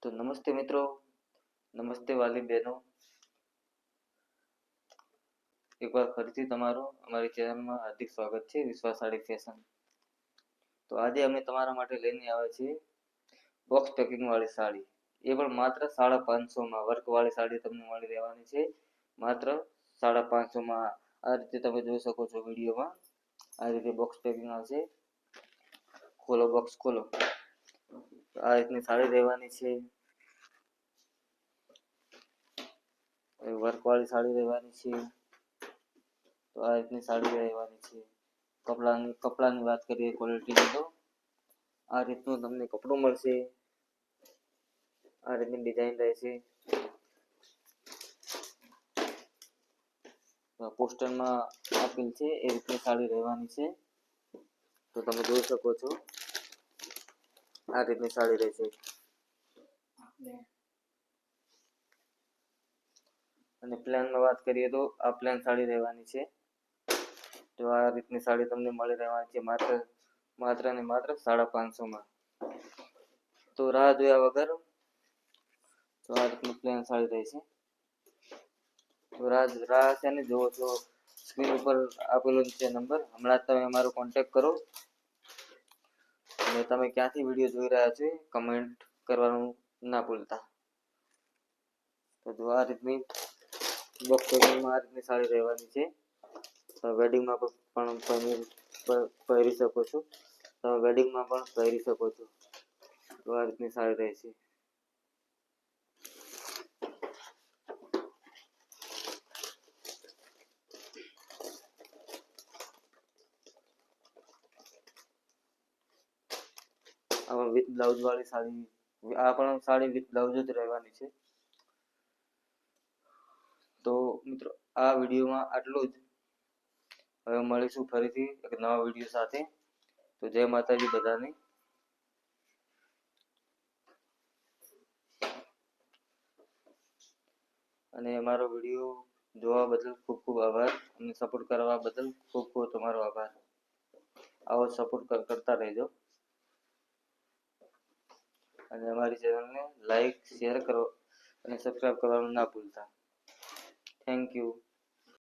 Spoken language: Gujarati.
તો નમસ્તે મિત્રો, નમસ્તે વાલી બહેનો. એકવાર ફરીથી તમારું અમારી ચેનલમાં હાર્દિક સ્વાગત છે વિશ્વાસ સાડી ફેશન. તો આજે અમે તમારા માટે લઈને આવ્યા છીએ બોક્સ પેકિંગ વાળી સાડી, એ પણ માત્ર 550માં. વર્ક વાળી સાડી તમને મળી રહેવાની છે માત્ર 550માં. આ રીતે તમે જોઈ શકો છો વિડીયોમાં. આ રીતે બોક્સ પેકિંગ આવશે. ખોલો, બોક્સ ખોલો. આ રીતની સાડી રહેવાની છે. વર્ક વાળી સાડી રહેવાની છે. તો આ રીતની સાડી રહેવાની છે. કપડાની વાત કરીએ ક્વોલિટીની, તો આ રીતનું તમને કપડું મળશે. આ રીતની ડિઝાઇન રહેશે. પોસ્ટરમાં આપેલ છે એ રીતની સાડી રહેવાની છે. તો તમે જોઈ શકો છો આ રીતની સાડી રહેશે. અને પ્લેનમાં વાત કરીએ તો આ પ્લેન સાડી રહેવાની છે. તો આ રીતની સાડી તમને મળી રહેવાની છે માત્ર ને માત્ર 550માં. તો રાહ જોયા વગર તો આ રીતની પ્લેન સાડી રહેશે. તો રાહ છે ને જોવો છો, સ્ક્રીન ઉપર આપેલો છે નંબર, હમણાં તમે અમારો કોન્ટેક્ટ કરો. અને તમે ક્યાંથી વિડીયો જોઈ રહ્યા છો કમેન્ટ કરવાનું ના ભૂલતા. તો જો આ રીતની બોક્સ પેકિંગમાં આ રીતની સાડી રહેવાની છે. વેડિંગમાં પણ પહેરી શકો છો. તમે વેડિંગમાં પણ પહેરી શકો છો. તો આ રીતની સાડી રહેશે. આમાં વિથ બ્લાઉઝ વાળી સાડી, આ પણ સાડી વિથ બ્લાઉઝ જ રહેવાની છે. તો મિત્રો આ વિડીયોમાં આટલું જ. હવે મળીશું ફરીથી એક નવા વિડીયો સાથે. તો જય માતાજી બધાને. અને અમારો વિડીયો જોવા બદલ ખૂબ ખૂબ આભાર. અને સપોર્ટ કરવા બદલ ખૂબ ખૂબ તમારો આભાર. આવો સપોર્ટ કરતા રહેજો. અને અમારી ચેનલને લાઈક, શેર કરો અને સબસ્ક્રાઇબ કરવાનું ના ભૂલતા. Thank you.